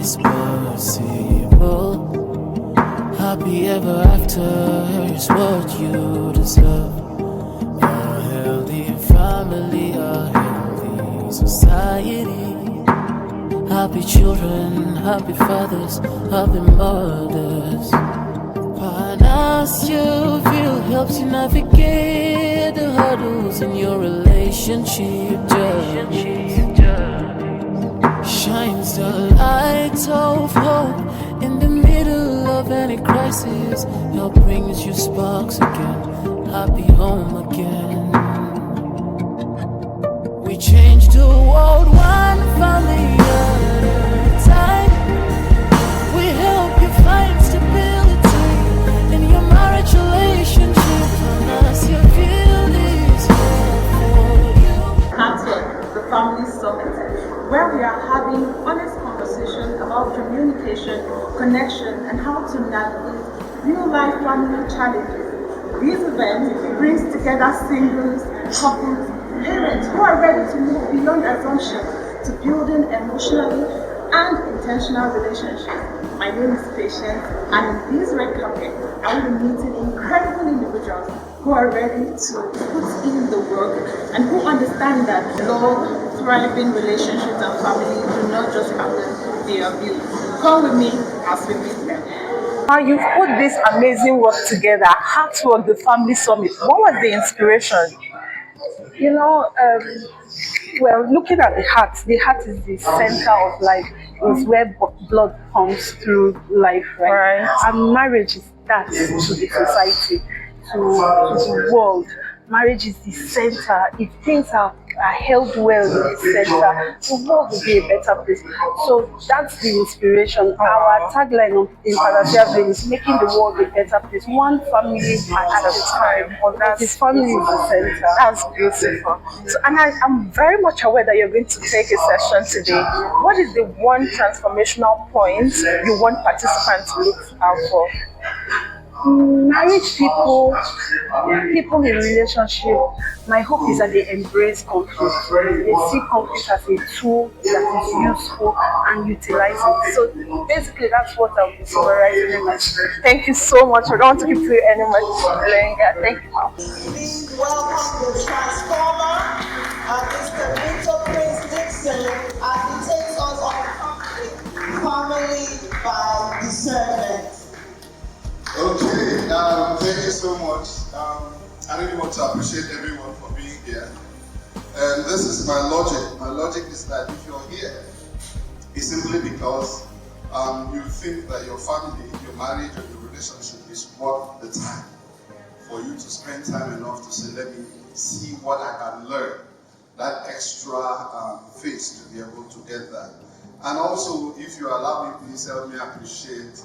is possible. Happy ever after is what you deserve. A healthy family, a healthy society. Happy children, happy fathers, happy mothers. Partners you feel helps you navigate the hurdles in your relationship journey. Shines the light of hope in the middle of any crisis. Help brings you sparks again, happy home again. We change the world one family at a time. We help you find stability in your marriage relationship. And as you feel this love for you. At the Family Summit, where we are having honest conversation about communication, connection, and how to navigate real-life family challenges. These events brings together singles, couples, parents who are ready to move beyond assumptions to building emotionally and intentional relationships. My name is Patience, and in this red carpet, I will be meeting incredible individuals who are ready to put in the work and who understand that love, thriving relationships and family do not just happen, they are built. Come with me as we meet them. You've put this amazing work together, Heartwork, the Family Summit. What was the inspiration? You know, well, looking at the heart is the center of life. Is where blood pumps through life, right? And marriage is that to the society, to the world. Marriage is the center. If things are held well in the center, the world will be a better place. So that's the inspiration. Our tagline in Panacea is making the world a better place, one family at a time. The family is the center. That's beautiful. So, and I'm very much aware that you're going to take a session today. What is the one transformational point you want participants to look out for? Married people in relationship, my hope is that they embrace conflict. They see conflict as a tool that is useful and utilize it. So basically that's what I'll be summarizing as. Thank you so much. I don't want to keep you any much longer. Thank you. Please welcome the transformer, Mr. Prince Dickson, as he takes us on family by discernment. Okay, thank you so much. I really want to appreciate everyone for being here. And this is my logic. My logic is that if you're here, it's simply because you think that your family, your marriage, or your relationship is worth the time for you to spend time enough to say, let me see what I can learn. That extra phase to be able to get that. And also, if you allow me, please help me appreciate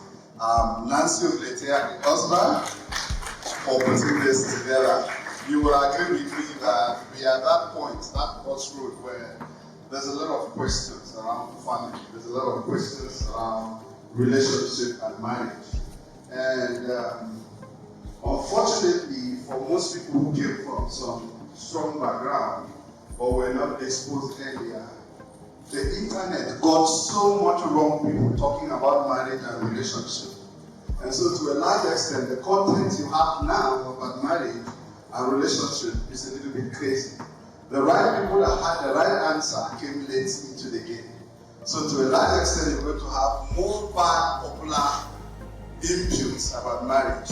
Nancy Ogletea, husband, for putting this together. You will agree with me that we are at that point, that crossroad where there's a lot of questions around family, there's a lot of questions around relationship and marriage. And unfortunately, for most people who came from some strong background or were not exposed earlier, the internet got so much wrong people talking about marriage and relationship. And so to a large extent, the content you have now about marriage and relationship is a little bit crazy. The right people that had the right answer came late into the game. So to a large extent, you're going to have more bad popular inputs about marriage.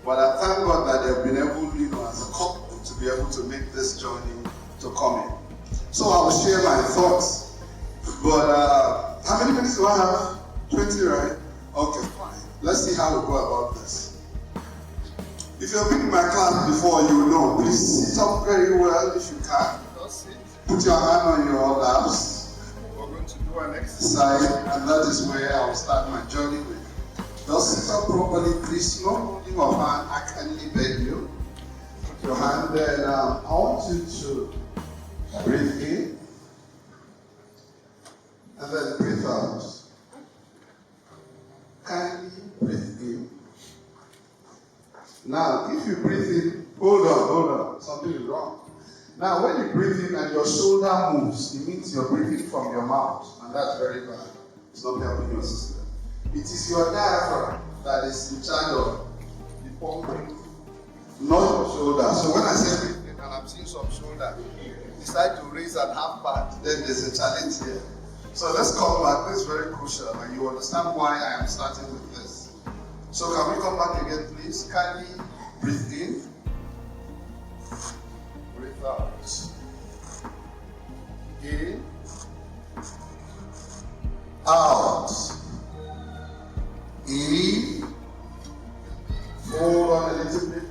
But I thank God that they've been able, as a couple, to be able to make this journey to come in. So I will share my thoughts. But how many minutes do I have? 20, right? Okay, fine. Let's see how we go about this. If you've been in my class before, you know. Please sit up very well if you can. Put your hand on your laps. We're going to do an exercise, and that is where I will start my journey with. Just sit up properly, please. No holding of hand. I kindly beg you. Put your hand there now. I want you to breathe in. And then breathe out. Kindly breathe in. Now, if you breathe in, hold on. Something is wrong. Now, when you breathe in and your shoulder moves, it means you're breathing from your mouth, and that's very bad. It's not helping your system. It is your diaphragm that is in charge of the pumping, not your shoulder. So when I say breathing and I'm seeing some shoulder, decide to raise and half back, then there's a challenge here. So let's come back. This is very crucial, and you understand why I am starting with this. So can we come back again, please? Kindly breathe in, breathe out. In, out. In, hold on a little bit,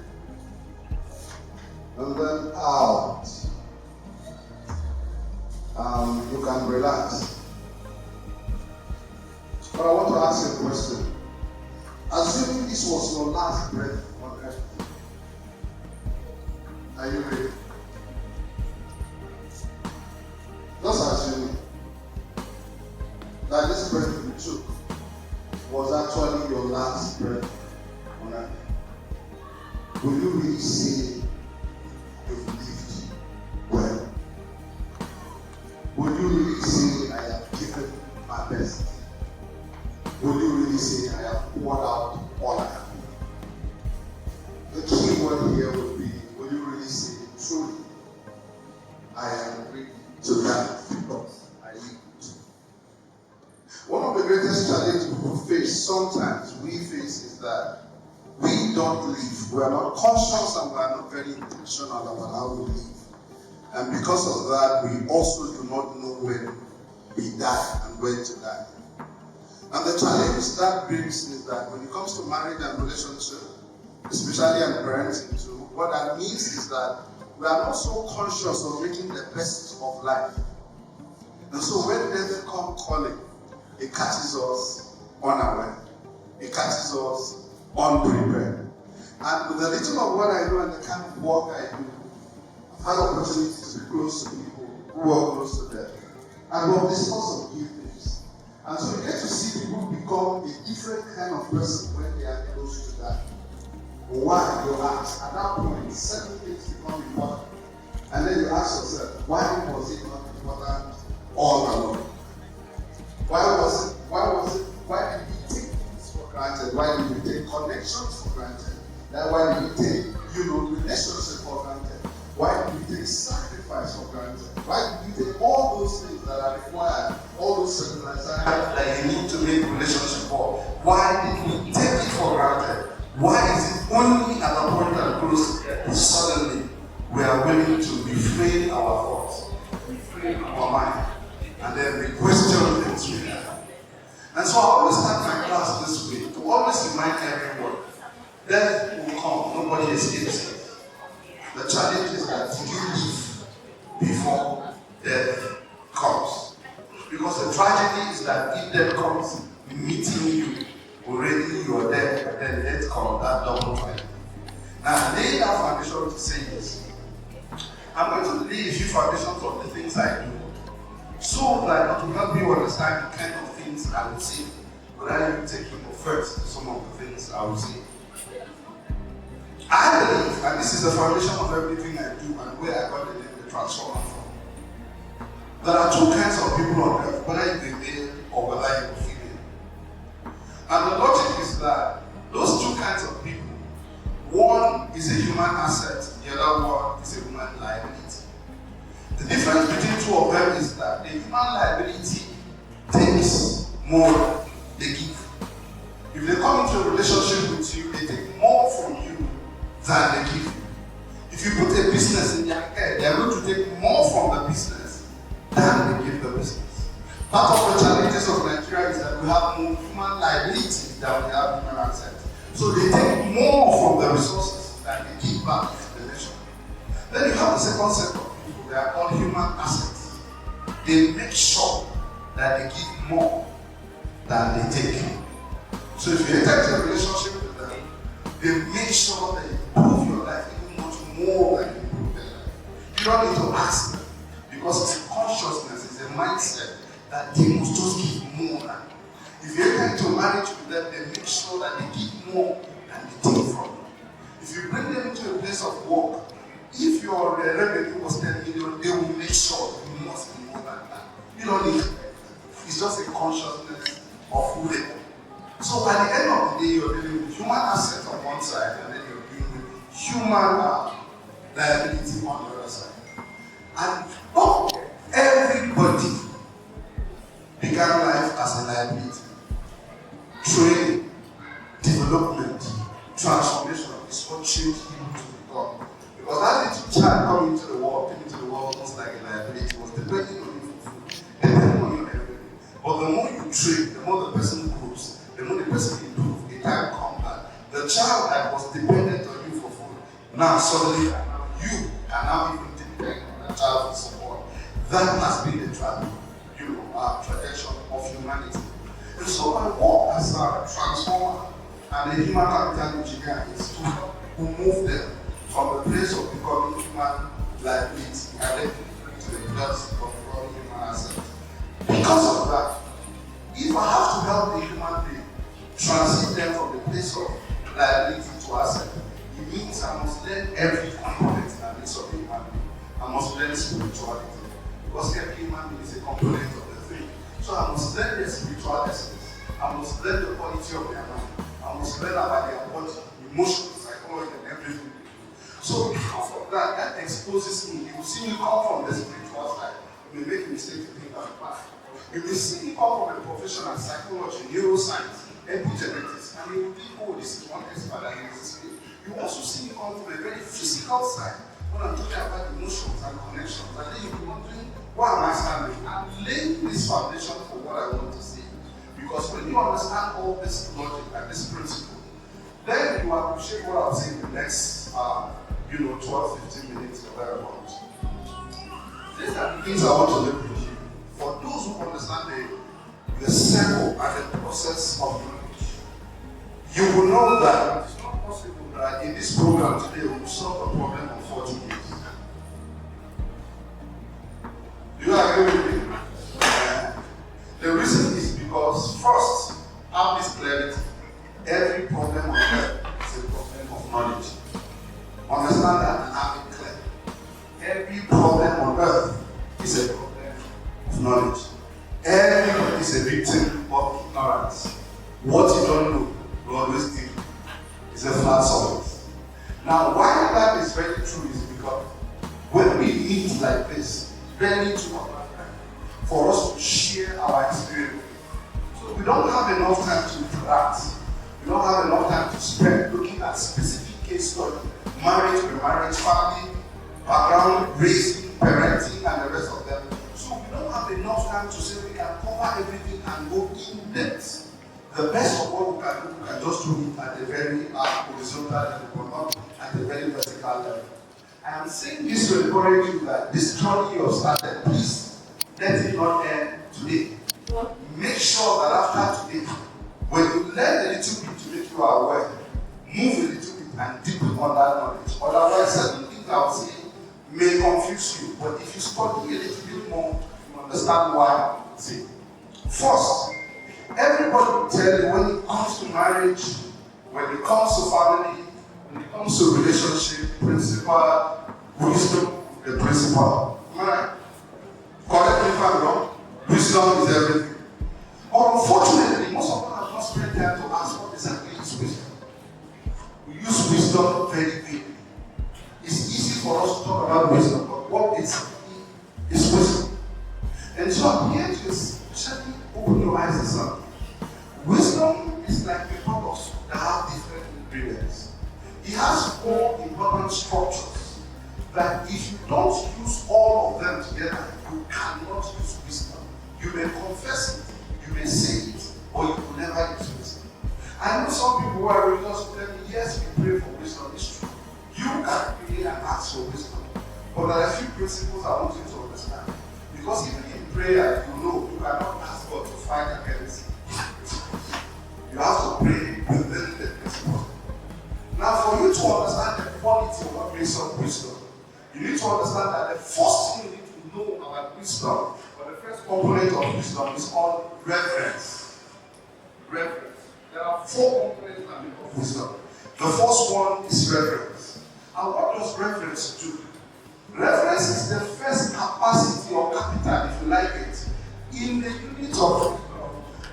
and then out. You can relax. But I want to ask you a question. Assuming this was your last breath on earth, are you ready? Just assuming that this breath you took was actually your last breath on earth. Will you really say you've lived well? Will you really say I have given my best? Will you really say I have poured out all I have? The key word here would be, will you really say truly I am ready to die because I live? One of the greatest challenges we face, sometimes we face, is that we don't live. We are not conscious and we are not very intentional about how we live. And because of that, we also do not know when we die and when to die. And the challenge that brings is that when it comes to marriage and relationship, especially and parenting too, what that means is that we are not so conscious of making the best of life. And so when death comes calling, it catches us unaware. It catches us unprepared. And with a little of what I do and the kind of work I do, I've had opportunities to be close to people who are close to death. And we'll discuss some few things. And so you get to see people become a different kind of person when they are close to that. Why? You ask. At that point, certain things become important. And then you ask yourself, why was it not important all along? Why did we take things for granted? Why did we take connections for granted? Why did we take, relationship for granted? Why did we take sacrifice for granted? Why did we take all those things that are required, all those circumstances that you need to make relationship for? Why did we take it for granted? Why is it only at the point that grows suddenly we are willing to refrain our thoughts, refrain our mind, and then we question things we have? And so I always start my class this way, to always remind everyone, death will come, nobody escapes it. The challenge is that you live before death comes. Because the tragedy is that if death comes, meeting you, already you are dead, but then death comes, that double tragedy. Now, I laid that foundation to say this. I'm going to lay a few foundations of the things I do, so that it will help you understand the kind of things I would say, without you taking offense to some of the things I would say. I believe, and this is the foundation of everything I do and where I got the name the Transformer from. There are two kinds of people on earth, whether you're male or whether you're female. And the logic is that those two kinds of people, one is a human asset, the other one is a human liability. The difference between two of them is that the human liability takes more than they give. If they come into a relationship with you, they take more from you than they give you. If you put a business in their head, they are going to take more from the business than they give the business. Part of the challenges of Nigeria is that we have more human liability than we have human assets. So they take more from the resources than they give back to the nation. Then you have the second set of people, they are called human assets. They make sure that they give more than they take. So if you enter into a relationship with them, they make sure that you improve your life even much more than you improve their life. You don't need to ask them, because it's a consciousness, it's a mindset that they must just give more than. If you enter into marriage with them, they make sure that they give more than they take from you. If you bring them into a place of work, if your revenue was 10 million, they will make sure you must be more than that. You don't need to. It's just a consciousness of who they are. So at the end of the day, you're dealing with human assets on one side, and then you're dealing with human liability on the other side. And everybody began life as a liability. Training, development, transformation is what changed people to become. Because that little child coming into the world, almost like a liability, was depending on you for food, depending on you everything. But the more you train, the more the person grows, the more the person improves. A time comes that the child that was dependent on you for food, now suddenly you are now even dependent on that child for support. That has been the trajectory of humanity. And so my work as a transformer and a human capital engineer is to help move them from the place of becoming human liability and then to the place of becoming human asset. Because of that, if I have to help the human being transit them from the place of liability to asset, it means I must learn every component in the midst of the human being. I must learn spirituality. Because every human being is a component of the thing. So I must learn their spiritual essence. I must learn the quality of their mind. I must learn about their body, emotion, psychology, and everything. So because of that, that exposes me. You will see me come from the spiritual side. You may make a mistake to think I'm bad. You may see me come from a profession like psychology, neuroscience, epigenetics, and you will think, oh, this is one expert that is this. You also see me come from a very physical side. When I'm talking about emotions and connections, and then you'll be wondering, why am I standing? I'm laying this foundation for what I want to see. Because when you understand all this logic and this principle, then you appreciate what I'll say in the next 12, 15 minutes or thereabouts. These are the things I want to leave with you. For those who understand the circle and the process of knowledge, you will know that it's not possible that in this program today we will solve the problem of 40 years. Do you agree with me? The reason is because, first, have this clarity. Every problem on earth is a problem of knowledge. Understand that and have it clear. Every problem on earth is a problem of knowledge. Everybody is a victim of ignorance. What you don't know, you always think. It's a flat surface. Now, why that is very true is because when we meet like this, very too much for us to share our experience. So we don't have enough time to interact. We don't have enough time to spend looking at specific case study, marriage, remarriage, family, background, raising, parenting, and the rest of them. So we don't have enough time to say we can cover everything and go in depth. The best of what we can do, we can just do it at the very horizontal level, but not at the very vertical level. I am saying this to encourage you that this journey you have started, please let it not end today. Make sure that after today, when you learn a little bit to make you aware, move a little bit and deepen on that knowledge. Otherwise, certain things I will say may confuse you, but if you study a little bit more, you understand why. See, first, everybody will tell you when it comes to marriage, when it comes to family, when it comes to relationship, principle, wisdom, the principle. Right? Correct me if I'm wrong. Wisdom is everything. But unfortunately, most of us have not spent time to ask what exactly is wisdom. We use wisdom very vaguely. It's easy for us to talk about wisdom, but what exactly is wisdom? And so I'm here to gently open your eyes to something. Wisdom is like a product that have different ingredients. It has 4 important structures that if you don't use all of them together, you cannot use wisdom. You may confess it, you may say it, or you will never use wisdom. I know some people who are religious who tell me, yes, we pray for wisdom, it's true. You can pray and ask for wisdom. But there are a few principles I want you to understand. Because even in prayer, you cannot ask God to fight against you have to pray within the principle. Now, for you to understand the quality of what makes up wisdom, you need to understand that the first thing you need to know about wisdom, or the first component of wisdom, is called reverence. Reverence. There are 4 components that make up wisdom. The first one is reverence. And what does reverence do? Reverence is the first capacity or capital, if you like it, in the unit of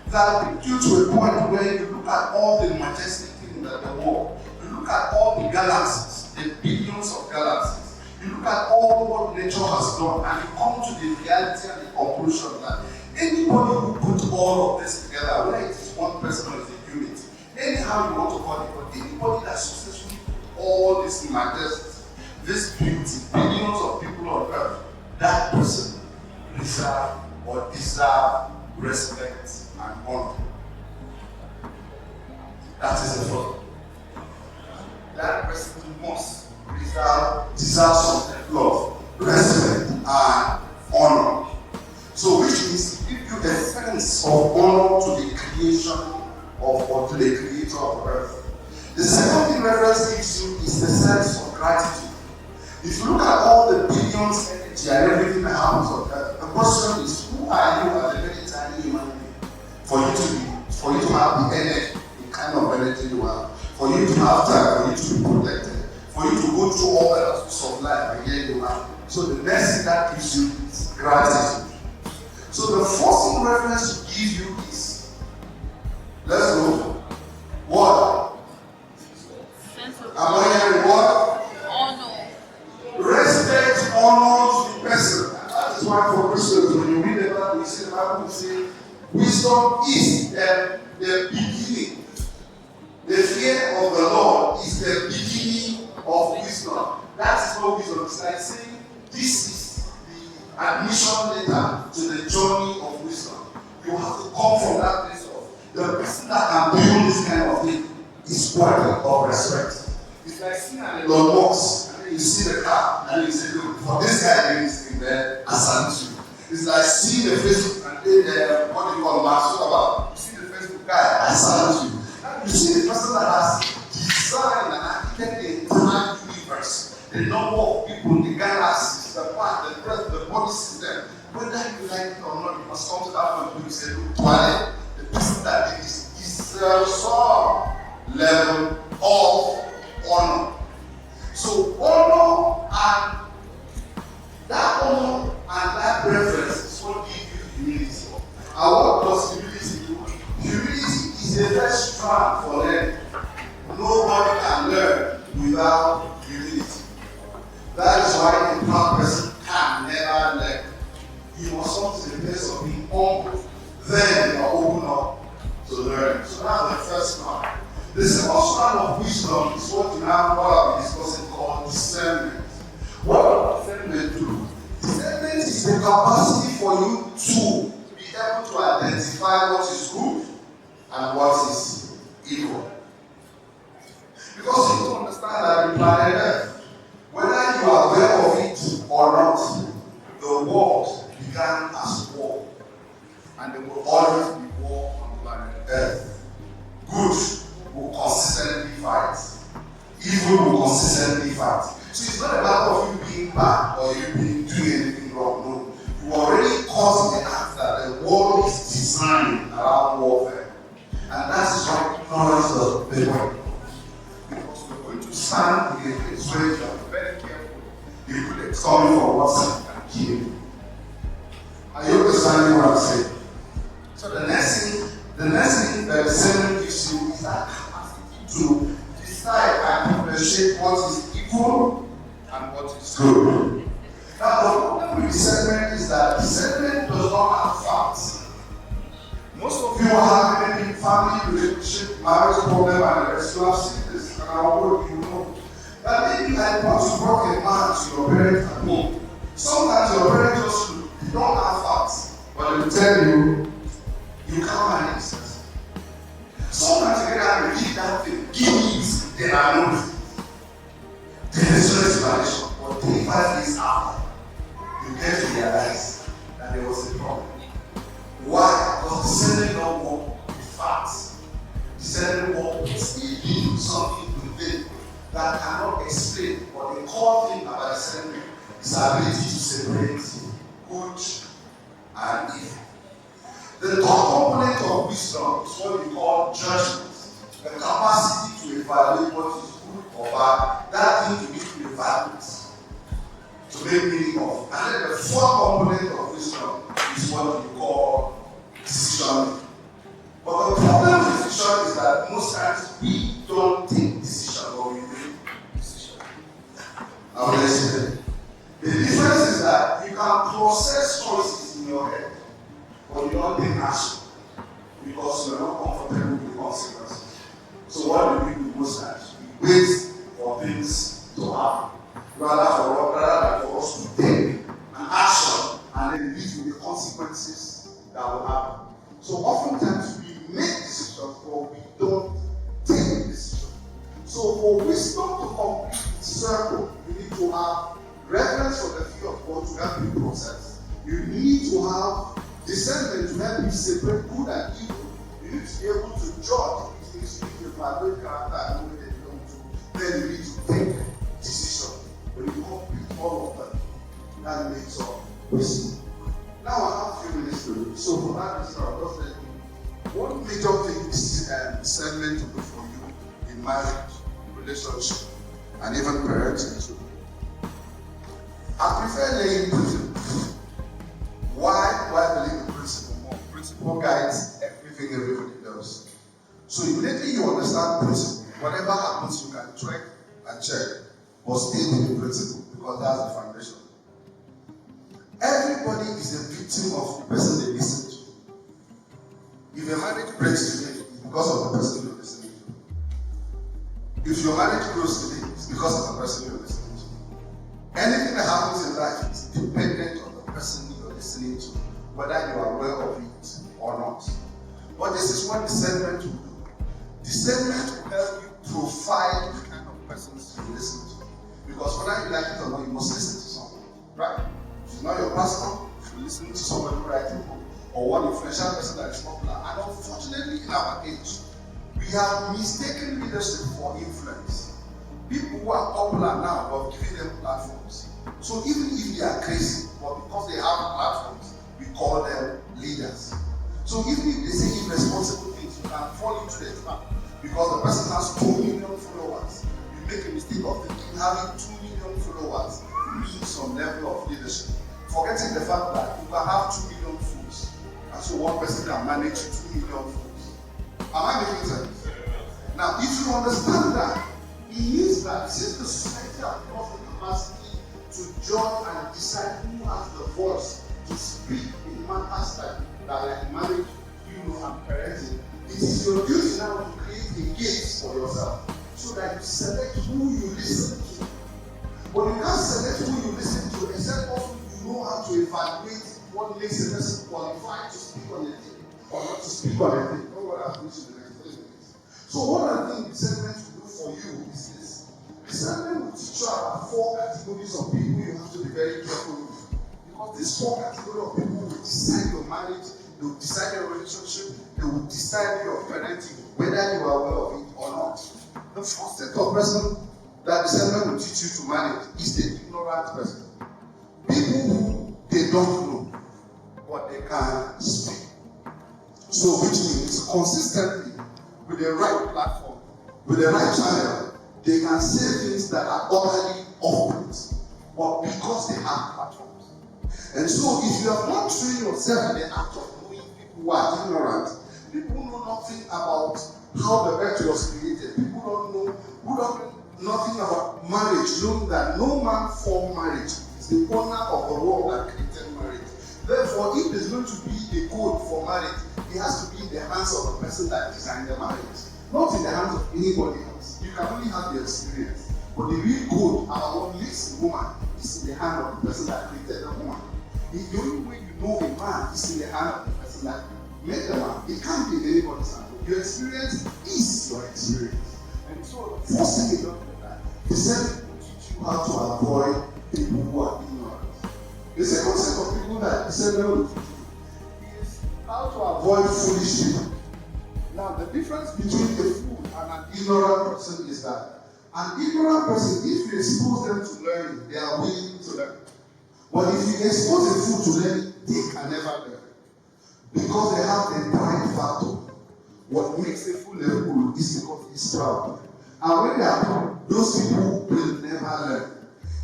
that brings you to a point where you look at all the majestic things that the world, you look at all the galaxies, the billions of galaxies, you look at all what nature has done, and you come to the reality and the conclusion that anybody who put all of this together, whether it is one person or it's a unit, anyhow you want to call it, but anybody that successfully put all this majesty, this beauty, billions of people on earth, that person deserve respect and honor. That is the thought. That person must deserve some love, respect, and honor. So, which means give you a sense of honor to the creation of, or to the creator of earth. The second thing reference gives you is the sense of gratitude. If you look at all the billions, energy, and everything that happens on earth, the question is, who are you as a very tiny human being for you to have the energy, the kind of energy you have, for you to have time, for you to be protected, for you to go through all the aspects of life, and here you are. So the next thing that gives you is gratitude. So the first thing reference to give you is, let's go. What? Am I hearing what? Honor. Respect, honor to the person. And that is why for Christians, when you read the Bible, the Bible will say, wisdom is the beginning. The fear of the Lord is the beginning of wisdom. That is what wisdom is like saying, this is the admission letter to the journey of wisdom. You have to come from that place of the person that can build this kind of thing is worthy of respect. It's like seeing an Elon Musk, and then you see the car, and then you say, look, for this guy doing this thing there, I salute you. It's like seeing the Facebook, and then what do you call Mark Zuckerberg? You see the Facebook guy, I salute you. And you see the person that has designed and architected the entire universe, the number of people, the galaxies, the part, the breath, the body system. Whether you like it or not, you must come to that point where you say, look, Twale, the person that did this deserves some level of honor. So honor and that reference is what gives you humility. And what does humility do? Humility is a first strand for learning. Nobody can learn without humility. That is why a proud person can never learn. You must come to the place of being humble. Then you are open up to learn. So that's the first one. The second strand of wisdom is what you now what I've been discussing called discernment. What does discernment do? Discernment is the capacity for you to be able to identify what is good and what is evil. Because you don't understand that in planet Earth, whether you are aware of it or not, the world began as war. And there will always be war on planet Earth. Good will consistently fight. Evil will consistently fight. So it's not a matter of you being bad or you being doing anything wrong. No. You already caused the act that the world is designed around warfare. And that is why ignorance does very well. Because we're going to stand in a place where you are very careful. You could coming for what can kill you. Are you understanding what I'm saying? So the next thing that the discernment gives you is that capacity to decide and differentiate what is evil and what is good. Now the problem with discernment is that discernment does not have facts. Most of you are having a family relationship, marriage problem, and the rest. You have seen this, and I will you know. That maybe I want to brought a man to your parents at home. Sometimes your parents just look, they don't have facts, but they will tell you, you can't manage this. Sometimes you get out and repeat that thing, give me this, then I know it. There is no explanation, but 35 days after, you get to realize that there was a problem. Why? Because discerning don't work with facts. Discerning work with something within that cannot explain. But the core thing about discerning is the ability to separate good and evil. The third component of wisdom is what we call judgment. The capacity to evaluate what is good or bad, that thing to be to evaluate, to make meaning of. And then the fourth component of wisdom is what we call I will explain. The difference is that you can process choices in your head, but you don't take action because you are not comfortable with the consequences. So what do we do most times? We wait for things to happen, rather than for us to take an action and then live with the consequences that will happen. So oftentimes we make decisions, but we don't take decisions. So for wisdom to complete the circle, you need to have reverence for the fear of God to help you process. You need to have discernment to help you separate good and evil. You need to be able to judge things if you evaluate character and know that you don't do. Then you need to take decision. When you complete all of them, that makes up wisdom. Now I have a few minutes to do. So for that reason, I'll just tell you one major thing is discernment to do for you in marriage, relationship, and even parenting too. I prefer laying principle. Why do I believe in principle more? Principle guides everything everybody does. So immediately you understand principle, whatever happens you can track and check, but stay with the principle because that's the foundation. Everybody is a victim of the person they listen to. If your marriage breaks today, it's because of the person you're listening to. If your marriage grows today, it's because of the person you're listening to. Anything that happens in life is dependent on the person you're listening to, whether you are aware of it or not. But this is what discernment will do. Discernment will help you profile the kind of persons you listen to. Because whether you like it or not, you must listen to someone, right? If it's not your pastor, if you're listening to somebody who writes a book, or one influential person that is popular. And unfortunately, in our age, we have mistaken leadership for influence. People who are popular now, we're giving them platforms. So even if they are crazy, but because they have platforms, we call them leaders. So even if they say irresponsible things, you can fall into the trap. Because the person has 2 million followers. You make a mistake of thinking having 2 million followers means some level of leadership. Forgetting the fact that you can have 2 million fools. And so one person can manage 2 million fools. Am I making sense? Now, if you understand that, it means that since the society has lost the capacity to judge and decide who has the voice to speak in matters like marriage, and parenting, it is your duty now to create a gate for yourself so that you select who you listen to. But you can't select who you listen to except also you know how to evaluate what makes a person qualified to speak on a thing or not to speak on a thing. You know what I've mentioned in the next 10 minutes. So what I think discernment will do for you is this. Discernment will teach you about 4 categories of people you have to be very careful with. Because these 4 categories of people will decide your marriage, they will decide your relationship, they will decide your parenting, whether you are aware of it or not. The first set of person that discernment will teach you to manage is the ignorant person. People who they don't know, but they can speak. So which means consistently, with the right platform, with the right channel, they can say things that are utterly off-put, but because they have platforms. And so if you have not trained yourself in the act of knowing people who are ignorant, people who know nothing about how the earth was created, people who don't know nothing about marriage, knowing that no man formed marriage, is the owner of the world that created marriage. Therefore, if there's going to be a code for marriage, it has to be in the hands of the person that designed the marriage, not in the hands of anybody else. You can only have the experience, but the real code about what makes a woman is in the hand of the person that created the woman. The only way you know a man is in the hand of the person that made the man. It can't be in anybody's hand. Your experience is your experience. And so the first thing you don't do that, discernment will teach you how to avoid people who are ignorant. The second set of people that discernment will teach you is how to avoid foolish people. Now the difference between a fool and an ignorant person is that an ignorant person, if you expose them to learning, they are willing to learn. But if you expose a fool to learning, they can never learn. Because they have the pride factor. What makes a fool a fool is because he's proud. And when they are proud, those people will never learn.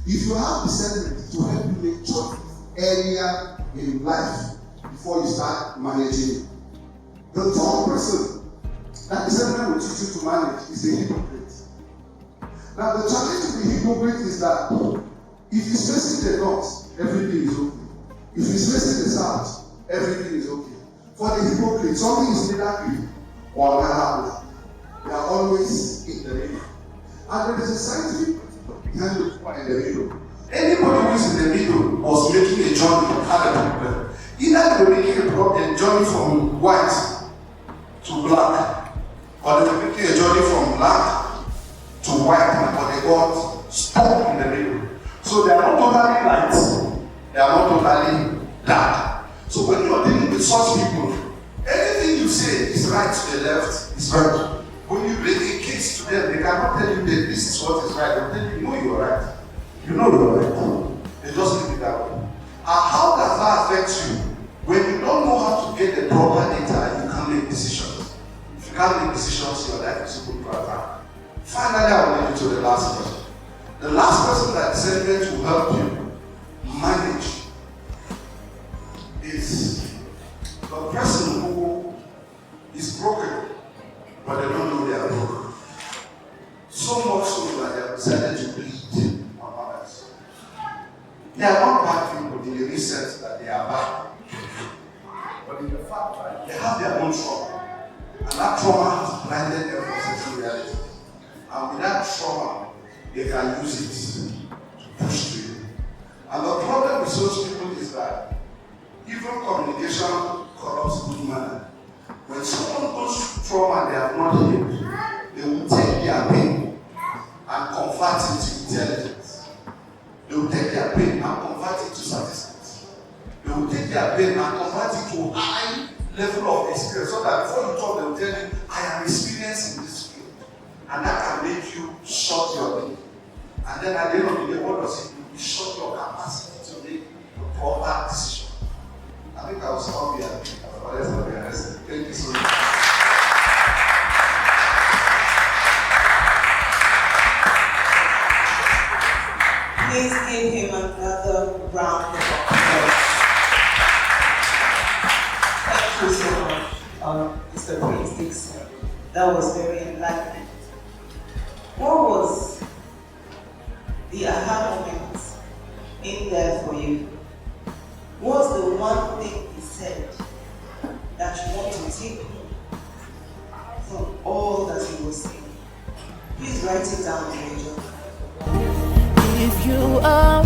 If you have discernment to help you make choices earlier in life before you start managing it. The third person that discernment will teach you to manage is the hypocrite. Now the challenge to the hypocrite is that if he's facing the north, everything is okay. If he's facing the south, everything is okay. For the hypocrite, something is neither green or neither black. They are always in the middle. And there is a scientific behind the point in the middle. Anybody who is in the middle was making a journey, had a problem. Either they were making a journey from white to black, or they were making a journey from black to white, but they got stuck in the middle. So they are not totally light, they are not totally dark. So when you are dealing with such people, anything you say is right to the left, is right. When you bring a case to them, they cannot tell you that this is what is right. They'll tell you, you know you are right. You know you are right. They just leave it that way. And how does that affect you? When you don't know how to get the proper data, you can't make decisions. If you can't make decisions, your life is put to attack. Finally, I will lead you to the last person. The last person that discernment will help you manage is the person who is broken, but they don't know they are broken. So much so that they have decided to bleed on others. They are not bad people in the sense that they are bad, but in the fact that they have their own trauma, and that trauma has blinded them from certain realities. And with that trauma, they can use it to push through. And the problem with such people is that even communication corrupts good manner. When someone goes through trauma they have not healed, they will take their pain and convert it to intelligence. They will take their pain and convert it to statistics. They will take their pain and convert it to high level of experience, so that before you talk, they will tell you, I am experienced in this field. And that can make you short your pain. And then at the end of the day, what does it do? It short your capacity to make a proper decision. I think I will stop here. Thank you so much. Please give him another round of applause. Thank you so much, Mr. Prince Dickson. That was very enlightening. What was the aha moment in there for you? What's the one thing he said that you want to take from all that he was saying? Please write it down, Major. If you are